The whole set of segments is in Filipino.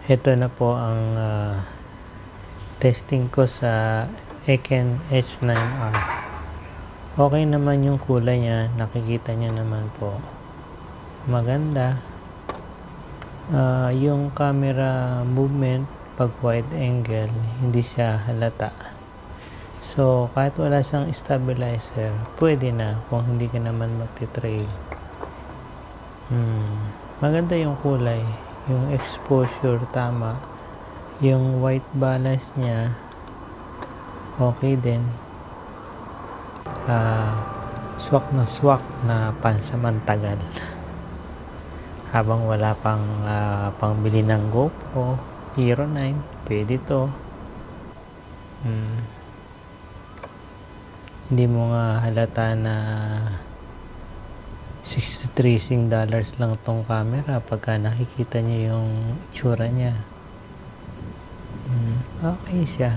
Ito na po ang testing ko sa Eken H9R. Okay naman yung kulay niya, nakikita niyo naman po. Maganda. Yung camera movement, pag wide angle, hindi siya halata. So, kahit wala siyang stabilizer, pwede na kung hindi ka naman magti-trail. Maganda yung kulay. Yung exposure, tama. Yung white balance niya, okay din. Swak na pansamantagal. Habang wala pang pangbili ng GoPro Hero 9, pwede to. Hindi mo nga halata na $63 lang tong camera pagka nakikita niyo yung itsura niya. Okay siya.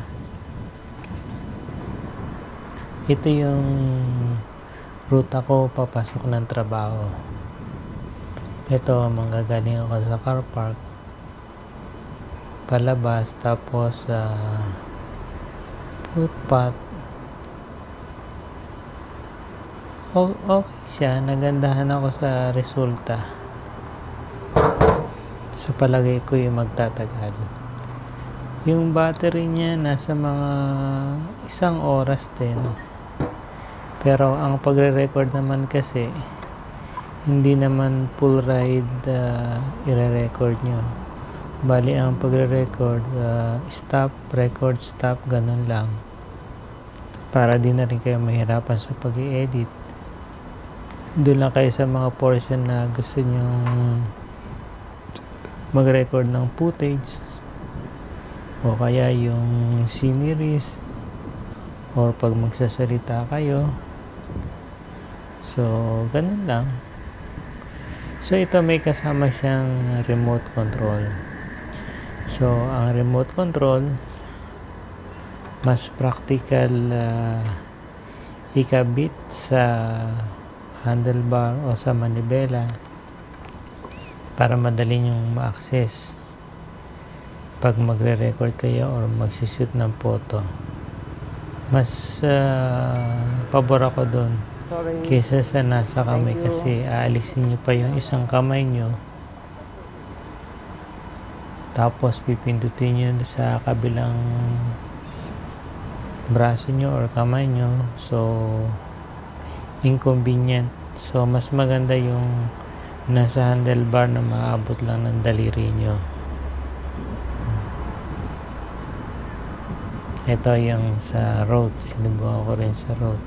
Ito yung ruta ko papasok ng trabaho. Ito, manggagaling ako sa car park, palabas, tapos footpath. Okay siya, nagandahan ako sa resulta. Sa palagay ko yung magtatagal. Yung battery niya nasa mga 1 oras din. Pero ang pagre-record naman kasi, hindi naman full ride i-record nyo. Bali ang pagre-record, stop, record, stop, ganun lang. Para di na rin kayo mahirapan sa pag-i-edit. Doon lang kayo sa mga portion na gusto nyo mag-record ng footage, o kaya yung sceneries, or pag magsasalita kayo. So, ganun lang. So, ito may kasama siyang remote control. So, ang remote control, mas practical ikabit sa handlebar o sa manibela para madali nyong ma-access pag magre-record kayo or magsishoot ng photo. Mas pabor ako doon kaysa sa nasa kamay, kasi aalisin nyo pa yung isang kamay nyo, tapos pipindutin nyo sa kabilang braso nyo or kamay nyo. So, inconvenient. So, mas maganda yung nasa handlebar na maabot lang ng daliri nyo. Ito yung sa road. Sinubukan ko rin sa road.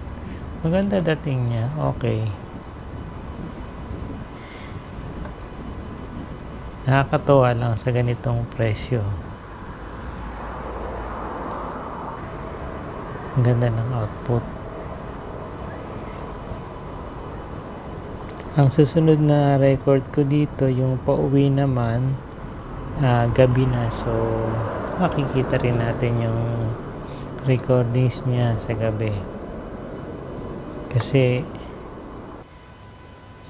Maganda dating niya. Okay. Nakakatuwa lang sa ganitong presyo. Ang ganda ng output. Ang susunod na record ko dito, yung pauwi naman, gabi na. So, makikita rin natin yung recordings niya sa gabi. Kasi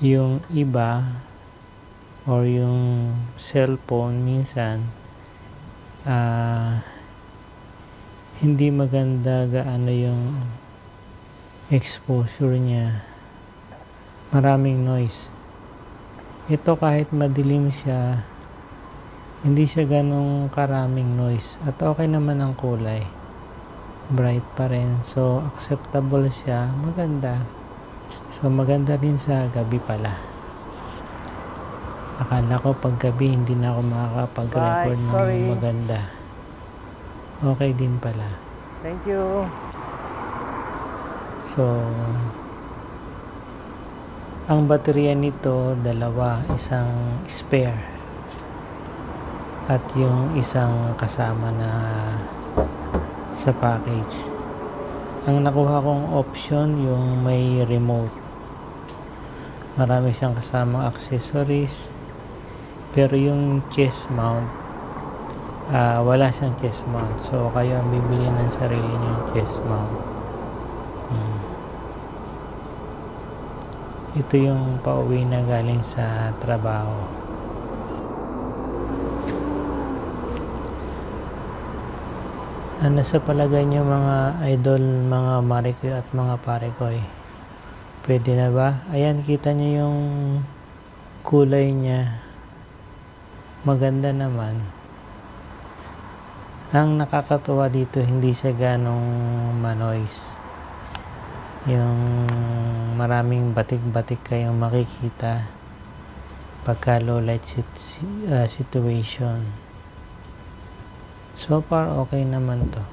yung iba or yung cellphone minsan hindi maganda gaano yung exposure niya, maraming noise. Ito kahit madilim siya, hindi siya ganong karaming noise, at okay naman ang kulay, bright pa rin. So, acceptable siya, maganda. So, maganda rin sa gabi pala. Akala ko pag gabi hindi na ako makakapag-record ng maganda. Okay din pala. Thank you. So, ang baterya nito, dalawa, isang spare at yung isang kasama na sa package. Ang nakuha kong option yung may remote. Marami siyang kasamang accessories, pero yung chest mount, wala siyang chest mount. So kayo ang bibili ng sarili niyong chest mount. Ito yung pauwi na galing sa trabaho. Ano sa palagay niyo mga idol, mga Marikoy at mga Parikoy? Pwede na ba? Ayan, kita niyo yung kulay niya. Maganda naman. Ang nakakatuwa dito, hindi siya ganong manoise. Yung maraming batik-batik kayong makikita pagka low light situation. So far, okay naman to.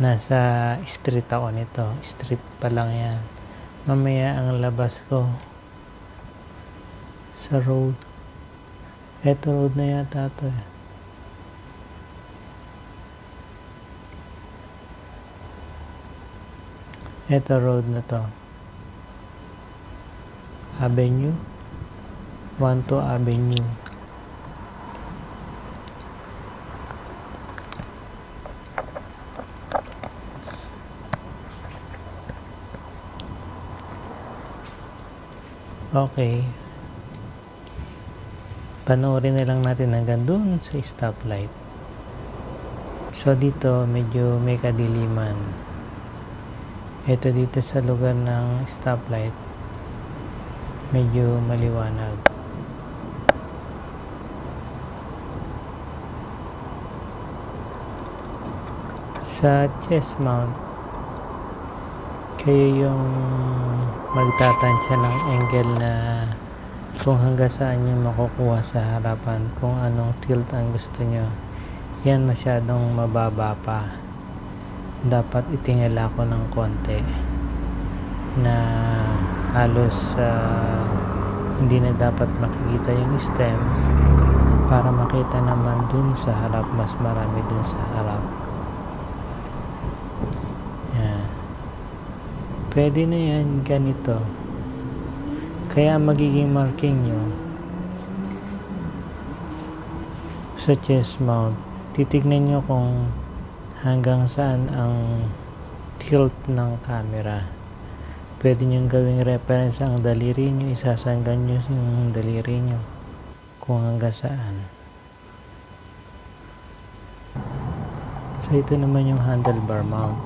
Nasa street ako nito. Street pa lang yan. Mamaya ang labas ko sa road. Eto road na yata to eh. Eto road na to. Avenue. 12 Avenue. Okay. Panoorin na lang natin hanggang doon sa stoplight. So dito medyo may kadiliman. Ito dito sa lugar ng stoplight medyo maliwanag. Sa Chestmount kayo yung magtatansya ng angle na kung hanggang saan nyo makukuha sa harapan, kung anong tilt ang gusto nyo. Yan masyadong mababa pa. Dapat itingala ko ng konti na halos hindi na dapat makikita yung stem para makita naman dun sa harap, mas marami dun sa harap. Yan. Pwede na yan ganito. Kaya magiging marking nyo sa Chestmount, titignan nyo kung hanggang saan ang tilt ng camera. Pwede nyo gawing reference ang daliri nyo, isasanggan nyo yung daliri nyo kung hanggang saan. So ito naman yung handlebar mount.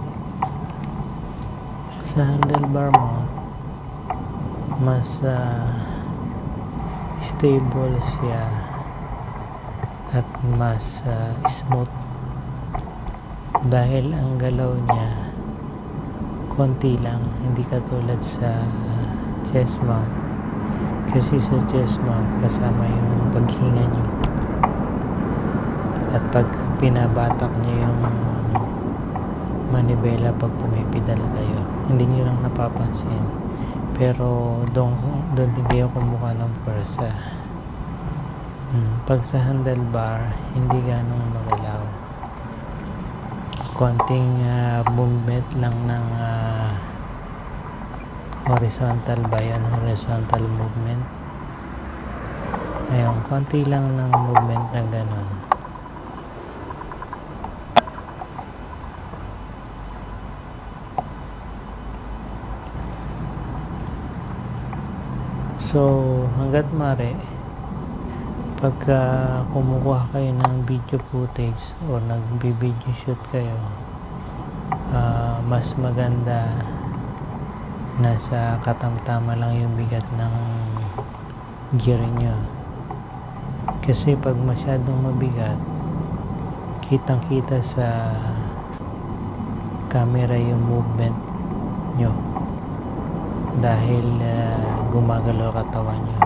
Sa handlebar mount, mas stable siya at mas smooth dahil ang galaw niya konti lang, hindi katulad sa Chestmount. Kasi sa Chestmount kasama yung paghinga nyo at pag pinabatak nyo yung manibela pag pumipidal kayo, hindi nyo lang napapansin. Pero doon hindi ako kumukha ng pwersa. Pag sa handlebar, hindi ganong magalaw. Konting movement lang ng horizontal ba yan? Horizontal movement. Ayun, konti lang ng movement na ganon. So, hanggat mare, pagka kumukuha kayo ng video footage o nag-video shoot kayo, mas maganda nasa katamtama lang yung bigat ng gear nyo. Kasi pag masyadong mabigat, kitang kita sa camera yung movement nyo dahil gumagalaw katawan nyo.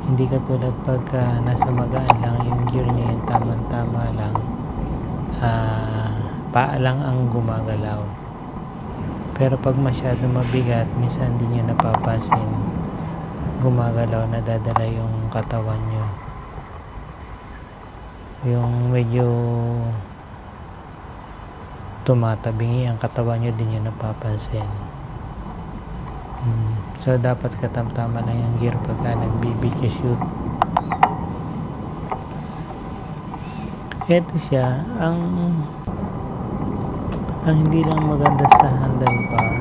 Hindi katulad pagka nasa magaan lang yung gear nyo, yung tamang-tama lang, paa lang ang gumagalaw. Pero pag masyado mabigat, minsan hindi nyo napapansin, gumagalaw, nadadala yung katawan nyo. Yung medyo tumatabingi ang katawan nyo, din nyo napapansin. So dapat katamtama lang yung gear pagka nag-video shoot. Ito siya, ang hindi lang maganda sa handlebar,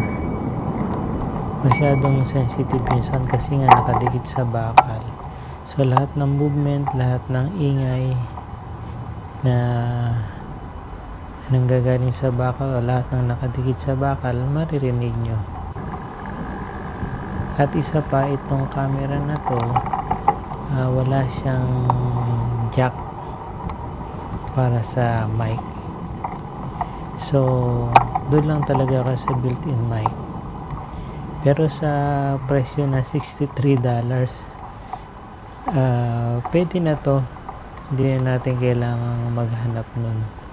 masyadong sensitive minsan kasi nga nakadikit sa bakal. So lahat ng movement, lahat ng ingay na nanggagaling sa bakal o lahat ng nakadikit sa bakal, maririnig nyo. At isa pa, itong camera na to, wala siyang jack para sa mic. So doon lang talaga ka sa built-in mic. Pero sa presyo na $63, pwede na to. Hindi na natin kailangang maghanap nun.